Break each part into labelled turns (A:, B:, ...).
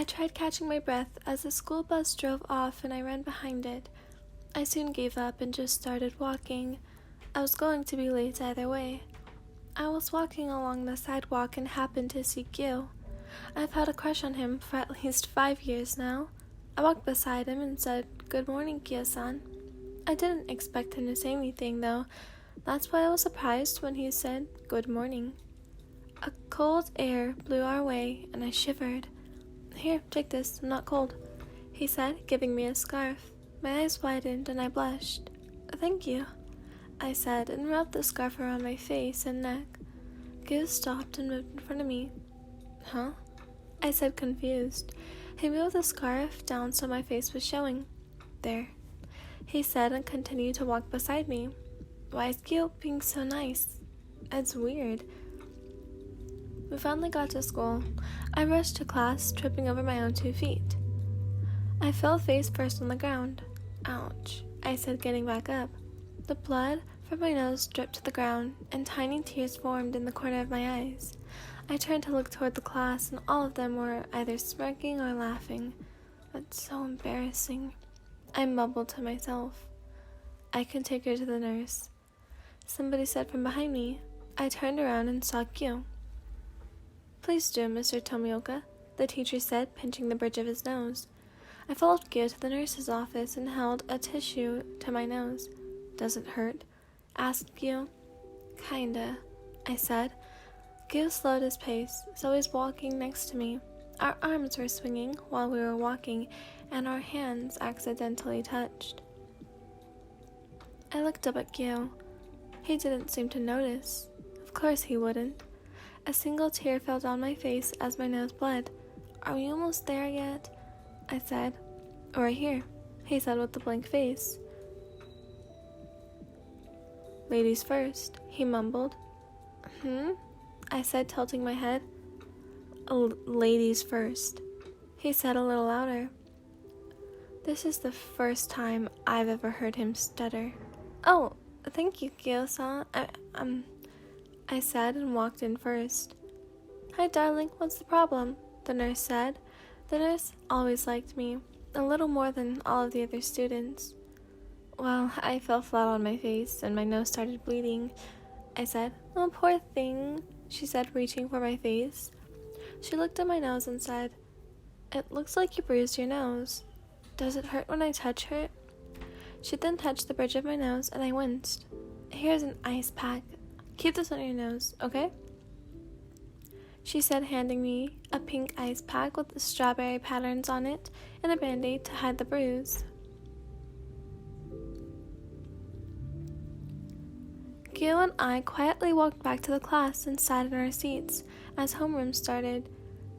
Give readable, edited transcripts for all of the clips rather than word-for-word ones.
A: I tried catching my breath as the school bus drove off and I ran behind it. I soon gave up and just started walking. I was going to be late either way. I was walking along the sidewalk and happened to see Gyuu. I've had a crush on him for at least 5 years now. I walked beside him and said, "Good morning, Gyuu-san." I didn't expect him to say anything, though. That's why I was surprised when he said, "Good morning." A cold air blew our way, and I shivered. "Here, take this, I'm not cold," he said, giving me a scarf. My eyes widened and I blushed. "Thank you," I said, and rubbed the scarf around my face and neck. Gyuu stopped and moved in front of me. "Huh?" I said, confused. He moved the scarf down so my face was showing. "There," he said, and continued to walk beside me. Why is Gyuu being so nice? It's weird. We finally got to school. I rushed to class, tripping over my own 2 feet. I fell face first on the ground. "Ouch," I said, getting back up. The blood from my nose dripped to the ground, and tiny tears formed in the corner of my eyes. I turned to look toward the class, and all of them were either smirking or laughing. That's so embarrassing. I mumbled to myself. "I can take her to the nurse," somebody said from behind me. I turned around and saw Gyuu. "Please do, Mr. Tomioka," the teacher said, pinching the bridge of his nose. I followed Gyuu to the nurse's office and held a tissue to my nose. "Does it hurt?" asked Gyuu. "Kinda," I said. Gyuu slowed his pace, so he's walking next to me. Our arms were swinging while we were walking, and our hands accidentally touched. I looked up at Gyuu. He didn't seem to notice. Of course he wouldn't. A single tear fell down my face as my nose bled. "Are we almost there yet?" I said. "We're here," he said with a blank face. "Ladies first," he mumbled. I said, tilting my head. "Ladies first," he said a little louder. This is the first time I've ever heard him stutter. "Oh, thank you, Gyuu-san. I said and walked in first. "Hi, darling, what's the problem?" the nurse said. The nurse always liked me, a little more than all of the other students. Well, I fell flat on my face and my nose started bleeding. I said, "Oh, poor thing," she said, reaching for my face. She looked at my nose and said, "It looks like you bruised your nose. Does it hurt when I touch her?" She then touched the bridge of my nose and I winced. "Here's an ice pack. Keep this on your nose, okay?" she said, handing me a pink ice pack with strawberry patterns on it and a band-aid to hide the bruise. Gyuu and I quietly walked back to the class and sat in our seats as homeroom started.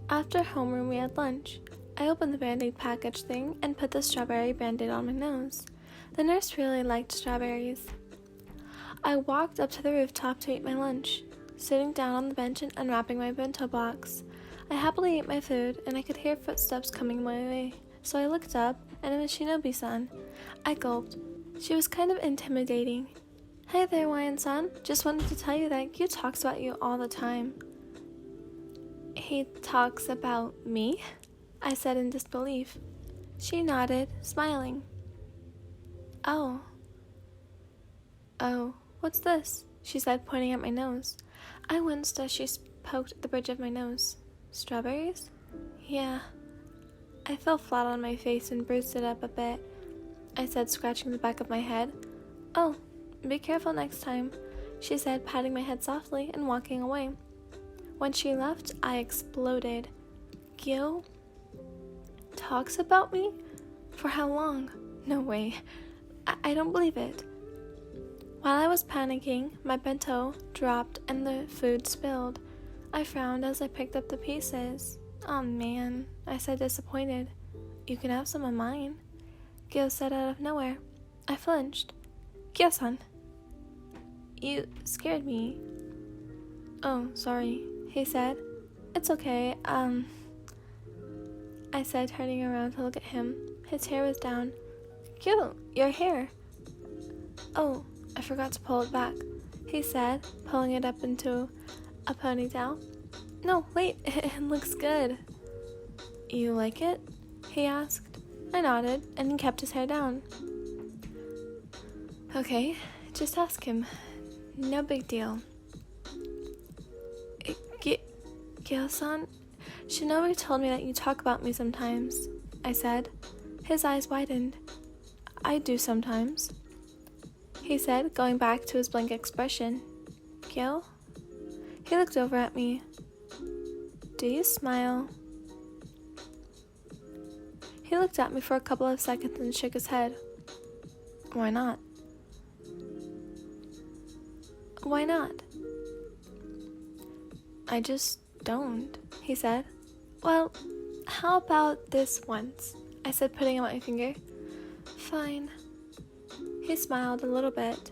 A: After homeroom, we had lunch. I opened the band-aid package thing and put the strawberry band-aid on my nose. The nurse really liked strawberries. I walked up to the rooftop to eat my lunch, sitting down on the bench and unwrapping my bento box. I happily ate my food, and I could hear footsteps coming my way, so I looked up, and it was Shinobi-san. I gulped. She was kind of intimidating. "Hey there, Wyan-san. Just wanted to tell you that Gyuu talks about you all the time." "He talks about me?" I said in disbelief. She nodded, smiling. Oh, what's this?" she said, pointing at my nose. I winced as she poked the bridge of my nose. "Strawberries?" "Yeah." I fell flat on my face and bruised it up a bit. I said, scratching the back of my head. "Oh, be careful next time," she said, patting my head softly and walking away. When she left, I exploded. Gyuu talks about me? For how long? No way. I don't believe it. While I was panicking, my bento dropped and the food spilled. I frowned as I picked up the pieces. "Oh man," I said, disappointed. "You can have some of mine," Gyuu said out of nowhere. I flinched. "Gyuu-san." "You scared me." "Oh, sorry," he said. "It's okay, I said, turning around to look at him. His hair was down. "Gyuu, your hair." "Oh, I forgot to pull it back," he said, pulling it up into a ponytail. "No, wait, it looks good." You like it? He asked. I nodded, and he kept his hair down. Okay, just ask him. No big deal. Gyo-san, Shinobi told me that you talk about me sometimes, I said. His eyes widened. I do sometimes, he said, going back to his blank expression. Gyo? He looked over at me. Do you smile? He looked at me for a couple of seconds and shook his head. Why not? Why not? I just don't, he said. Well, how about this once? I said, putting out my finger. Fine. He smiled a little bit.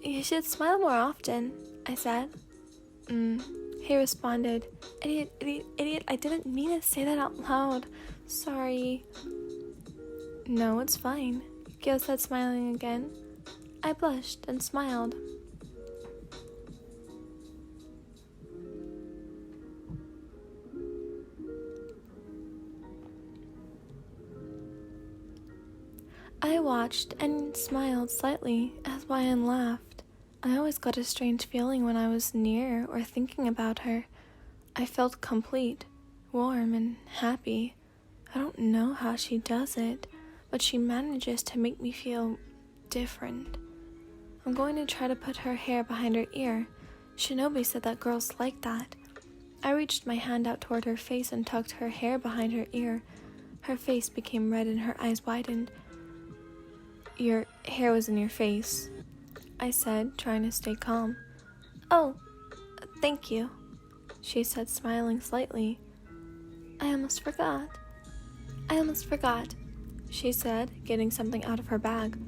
A: You should smile more often, I said. He responded. Idiot, idiot, idiot, I didn't mean to say that out loud. Sorry. No, it's fine, Gyo said, smiling again. I blushed and smiled. I watched and smiled slightly as Wyan laughed. I always got a strange feeling when I was near or thinking about her. I felt complete, warm, and happy. I don't know how she does it, but she manages to make me feel different. I'm going to try to put her hair behind her ear. Shinobi said that girls like that. I reached my hand out toward her face and tucked her hair behind her ear. Her face became red and her eyes widened. Your hair was in your face, I said, trying to stay calm. Oh, thank you, she said, smiling slightly. I almost forgot, she said, getting something out of her bag.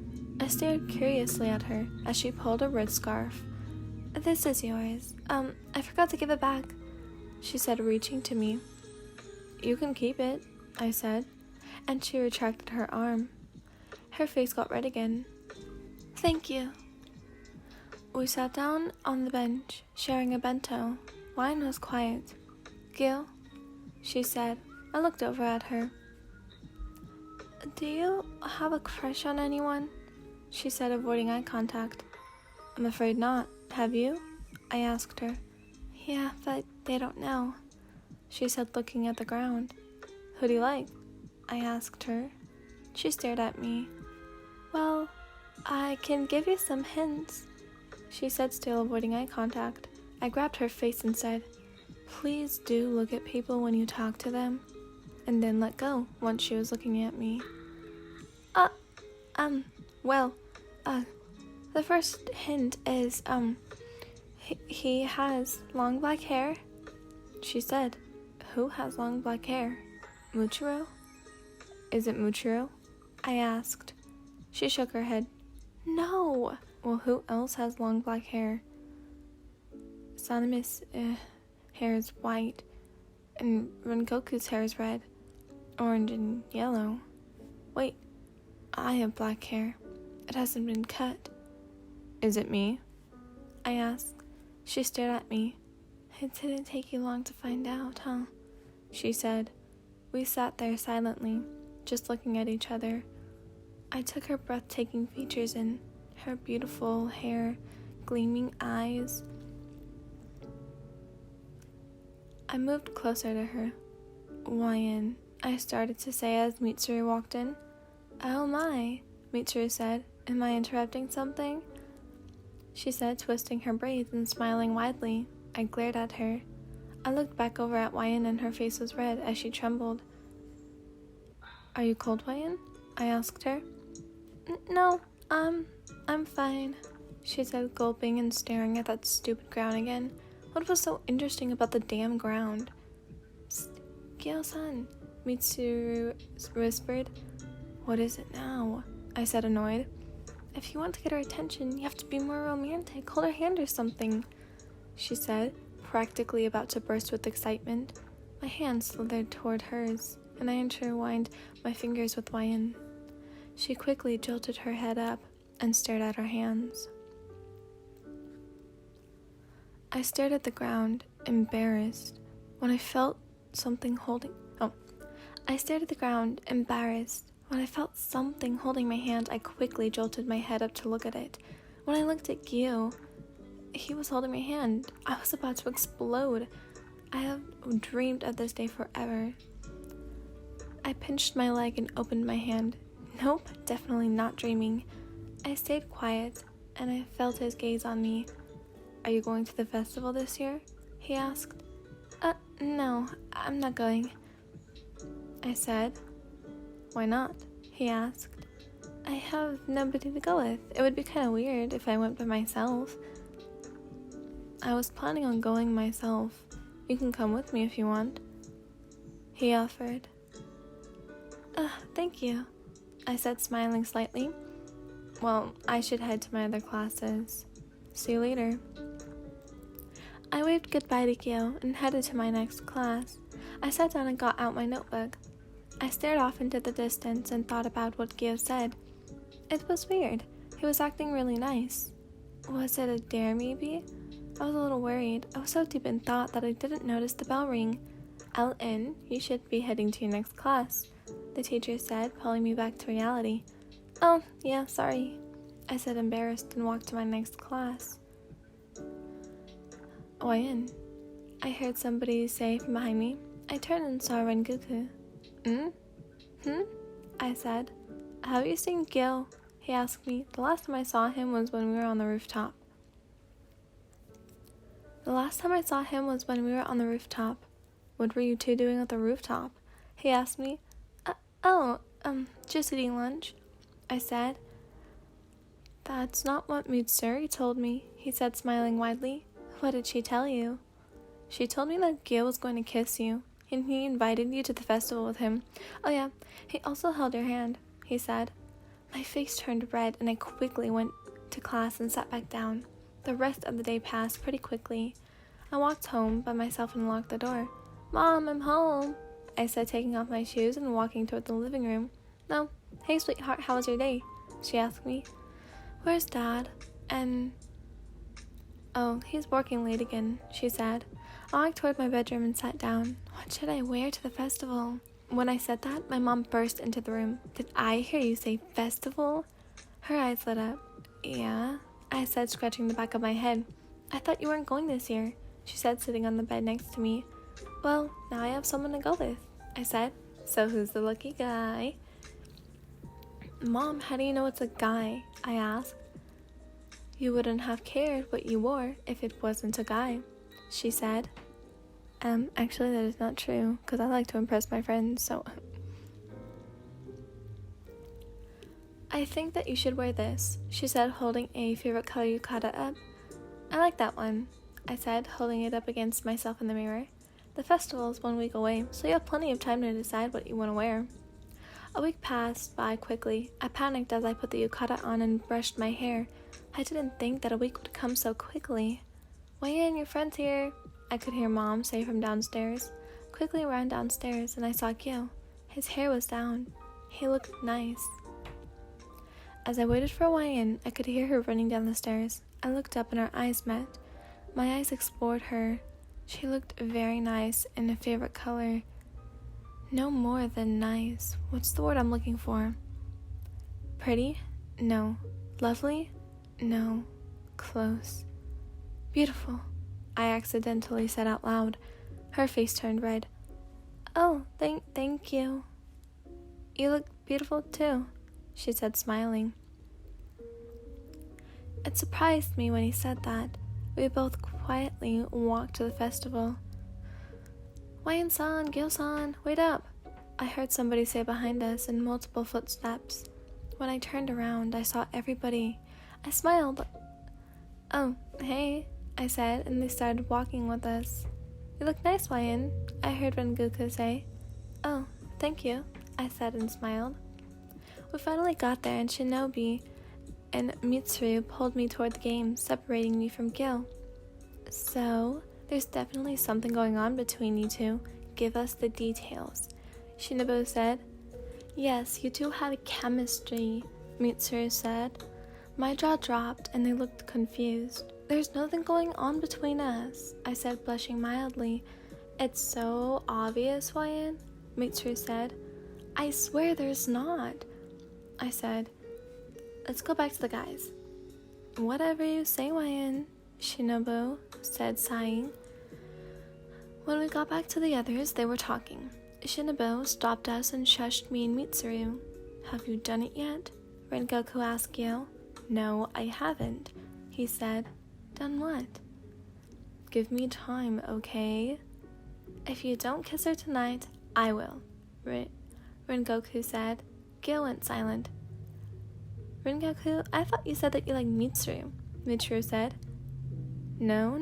A: I stared curiously at her as she pulled a red scarf. This is yours. I forgot to give it back, she said, reaching to me. You can keep it, I said, and she retracted her arm. Her face got red again. Thank you. We sat down on the bench, sharing a bento. Wyan was quiet. Gil, she said. I looked over at her. Do you have a crush on anyone? She said, avoiding eye contact. I'm afraid not. Have you? I asked her. Yeah, but they don't know, she said, looking at the ground. Who do you like? I asked her. She stared at me. Well, I can give you some hints, she said, still avoiding eye contact. I grabbed her face and said, please do look at people when you talk to them, and then let go once she was looking at me. The first hint is, he has long black hair, she said. Who has long black hair? Muchiro? Is it Muchiro? I asked. She shook her head. No! Well, who else has long black hair? Saname's hair is white, and Rengoku's hair is red, orange, and yellow. Wait, I have black hair. It hasn't been cut. Is it me? I asked. She stared at me. It didn't take you long to find out, huh? She said. We sat there silently, just looking at each other. I took her breathtaking features in, her beautiful hair, gleaming eyes. I moved closer to her. Wyan, I started to say as Mitsuru walked in. Oh my, Mitsuru said. Am I interrupting something? She said, twisting her braids and smiling widely. I glared at her. I looked back over at Wyan and her face was red as she trembled. Are you cold, Wyan? I asked her. No, I'm fine, she said, gulping and staring at that stupid ground again. What was so interesting about the damn ground? Psst, Gyo-san, Mitsuru whispered. What is it now? I said, annoyed. If you want to get her attention, you have to be more romantic. Hold her hand or something, she said, practically about to burst with excitement. My hand slithered toward hers, and I intertwined my fingers with Wyan. She quickly jolted her head up and stared at her hands. I stared at the ground, embarrassed, when I felt something holding... I stared at the ground, embarrassed. When I felt something holding my hand, I quickly jolted my head up to look at it. When I looked at Gyuu, he was holding my hand. I was about to explode. I have dreamed of this day forever. I pinched my leg and opened my hand. Nope, definitely not dreaming. I stayed quiet, and I felt his gaze on me. Are you going to the festival this year? He asked. No, I'm not going. I said. Why not? He asked. I have nobody to go with. It would be kind of weird if I went by myself. I was planning on going myself. You can come with me if you want. He offered. Thank you, I said, smiling slightly. Well, I should head to my other classes. See you later. I waved goodbye to Gyuu and headed to my next class. I sat down and got out my notebook. I stared off into the distance and thought about what Gyuu said. It was weird. He was acting really nice. Was it a dare, maybe? I was a little worried. I was so deep in thought that I didn't notice the bell ring. LN, you should be heading to your next class, the teacher said, pulling me back to reality. Oh, yeah, sorry, I said, embarrassed, and walked to my next class. Oyen, I heard somebody say from behind me. I turned and saw Rengoku. I said. Have you seen Gyuu? He asked me. The last time I saw him was when we were on the rooftop. What were you two doing at the rooftop? He asked me. Just eating lunch, I said. That's not what Mᴜsɪᴄ told me, he said, smiling widely. What did she tell you? She told me that Gyuu was going to kiss you, and he invited you to the festival with him. Oh yeah, he also held your hand, he said. My face turned red, and I quickly went to class and sat back down. The rest of the day passed pretty quickly. I walked home by myself and locked the door. Mom, I'm home, I said, taking off my shoes and walking toward the living room. No, hey sweetheart, how was your day? She asked me. Where's Dad? Oh, he's working late again, she said. I walked toward my bedroom and sat down. What should I wear to the festival? When I said that, my mom burst into the room. Did I hear you say festival? Her eyes lit up. Yeah, I said, scratching the back of my head. I thought you weren't going this year, she said, sitting on the bed next to me. Well, now I have someone to go with, I said. So who's the lucky guy? Mom, how do you know it's a guy? I asked. You wouldn't have cared what you wore if it wasn't a guy, she said. Actually that is not true, because I like to impress my friends, so... I think that you should wear this, she said, holding a favorite color yukata up. I like that one, I said, holding it up against myself in the mirror. The festival is 1 week away, so you have plenty of time to decide what you want to wear. A week passed by quickly. I panicked as I put the yukata on and brushed my hair. I didn't think that a week would come so quickly. Wei-in, your friend's here, I could hear Mom say from downstairs. Quickly ran downstairs and I saw Gyuu. His hair was down. He looked nice. As I waited for Wei-in, I could hear her running down the stairs. I looked up and our eyes met. My eyes explored her. She looked very nice in a favorite color. No more than nice. What's the word I'm looking for? Pretty? No. Lovely? No. Close. Beautiful, I accidentally said out loud. Her face turned red. Oh, thank you. You look beautiful too, she said, smiling. It surprised me when he said that. We both quietly walked to the festival. Wei-in-san, Gyuu-san, wait up, I heard somebody say behind us in multiple footsteps. When I turned around, I saw everybody. I smiled. Oh, hey, I said, and they started walking with us. You look nice, Wei-in, I heard Rengoku say. Oh, thank you, I said and smiled. We finally got there, and Shinobi and Mᴜsɪᴄ pulled me toward the game, separating me from Gyuu. So, there's definitely something going on between you two. Give us the details, Shinobu said. Yes, you two have chemistry, Mᴜsɪᴄ said. My jaw dropped and they looked confused. There's nothing going on between us, I said, blushing mildly. It's so obvious, Wei-in, Mitsuru said. I swear there's not. I said, let's go back to the guys. Whatever you say, Wyan, Shinobu said, sighing. When we got back to the others, they were talking. Shinobu stopped us and shushed me and Mitsuru. Have you done it yet? Rengoku asked Gyuu. No, I haven't, he said. Done what? Give me time, okay? If you don't kiss her tonight, I will, Rengoku said. Gyuu went silent. Rengoku, I thought you said that you liked Mitsuru, Mitsuru said. No,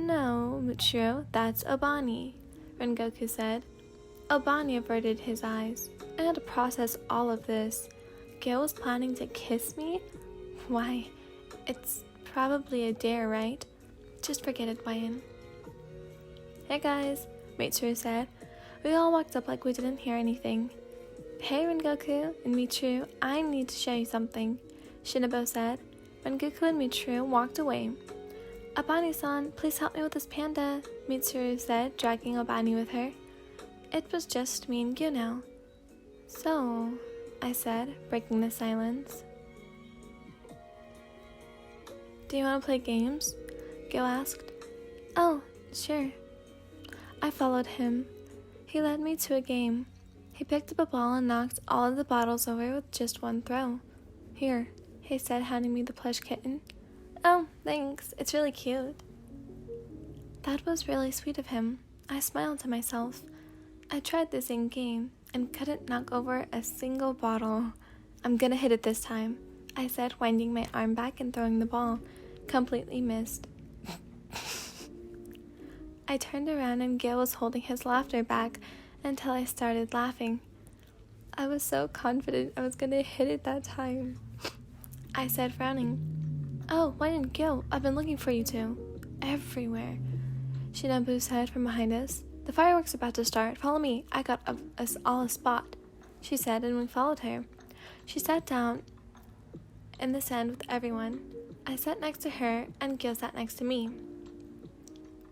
A: Mitsuru, that's Obani, Rengoku said. Obani averted his eyes. I had to process all of this. Gyuu was planning to kiss me? Why, it's probably a dare, right? Just forget it, Wyan. Hey guys, Mitsuru said. We all walked up like we didn't hear anything. Hey Rengoku and Mitsuru, I need to show you something, Shinobu said. Rengoku and Mitsuru walked away. Obani-san, please help me with this panda, Mitsuru said, dragging Obani with her. It was just me and Gyuu now. So, I said, breaking the silence. Do you want to play games? Gyuu asked. Oh, sure. I followed him. He led me to a game. He picked up a ball and knocked all of the bottles over with just one throw. Here, he said, handing me the plush kitten. Oh, thanks. It's really cute. That was really sweet of him. I smiled to myself. I tried the same game and couldn't knock over a single bottle. I'm gonna hit it this time, I said, winding my arm back and throwing the ball. Completely missed. I turned around and Gyuu was holding his laughter back until I started laughing. I was so confident I was gonna hit it that time. I said, frowning. Oh, Wyan and Gyuu, I've been looking for you two. Everywhere, Shinobu said from behind us. The fireworks are about to start. Follow me. I got us all a spot, she said, and we followed her. She sat down in the sand with everyone. I sat next to her, and Gyuu sat next to me.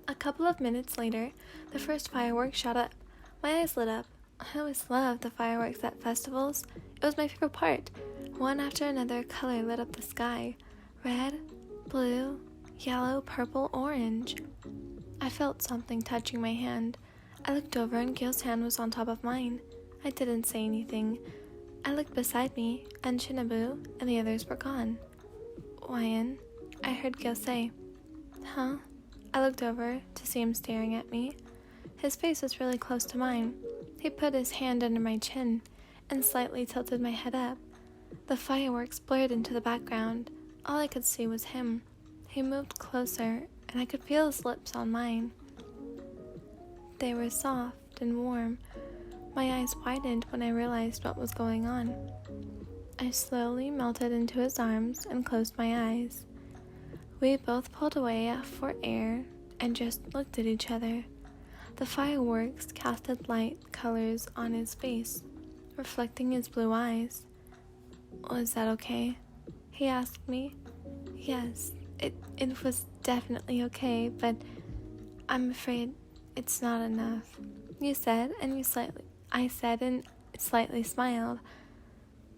A: A couple of minutes later, the first fireworks shot up. My eyes lit up. I always loved the fireworks at festivals. It was my favorite part. One after another color lit up the sky. Red, blue, yellow, purple, orange. I felt something touching my hand. I looked over and Gyuu's hand was on top of mine. I didn't say anything. I looked beside me, and Shinobu and the others were gone. Wyan, I heard Gyuu say. Huh? I looked over to see him staring at me. His face was really close to mine. He put his hand under my chin and slightly tilted my head up. The fireworks blurred into the background. All I could see was him. He moved closer, and I could feel his lips on mine. They were soft and warm. My eyes widened when I realized what was going on. I slowly melted into his arms and closed my eyes. We both pulled away for air and just looked at each other. The fireworks casted light colors on his face, reflecting his blue eyes. Was that okay? He asked me. Yes, it was definitely okay, but I'm afraid it's not enough. You said, I said and slightly smiled.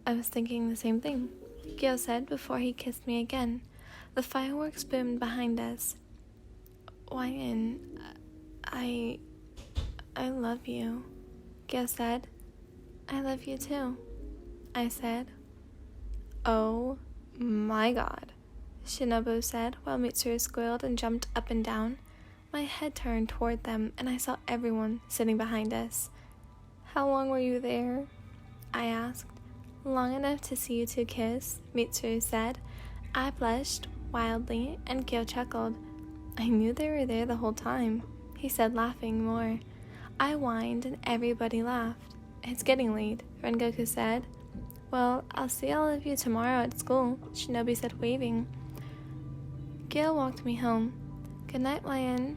A: I was thinking the same thing, Gyuu said before he kissed me again. The fireworks boomed behind us. Wyan, I love you, Gyuu said. I love you too, I said. Oh my god, Shinobu said while Mitsuru squealed and jumped up and down. My head turned toward them and I saw everyone sitting behind us. How long were you there? I asked. Long enough to see you two kiss, Mitsuru said. I blushed wildly and Gyuu chuckled. I knew they were there the whole time, he said, laughing more. I whined and everybody laughed. It's getting late, Rengoku said. Well, I'll see all of you tomorrow at school, Shinobi said, waving. Gyuu walked me home. Good night, Wyan.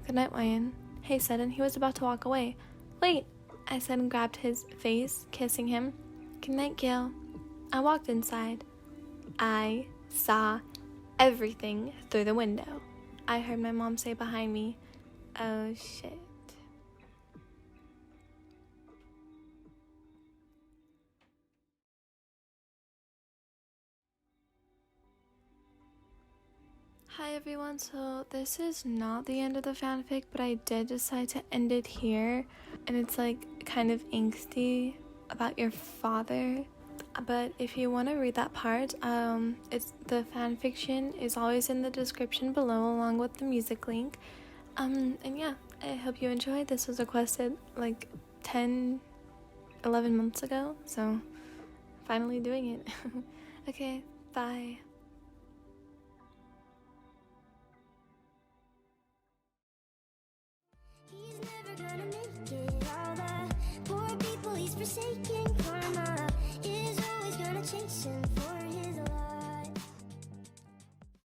A: Good night, Wyan, he said, and he was about to walk away. Wait, I said and grabbed his face, kissing him. Good night, Gyuu. I walked inside. I saw everything through the window, I heard my mom say behind me. Oh shit. Hi everyone, so this is not the end of the fanfic, but I did decide to end it here, and it's like kind of angsty about your father. But if you want to read that part, it's the fanfiction is always in the description below along with the music link. And yeah, I hope you enjoyed. This was requested like 10-11 months ago, so finally doing it. Okay, bye.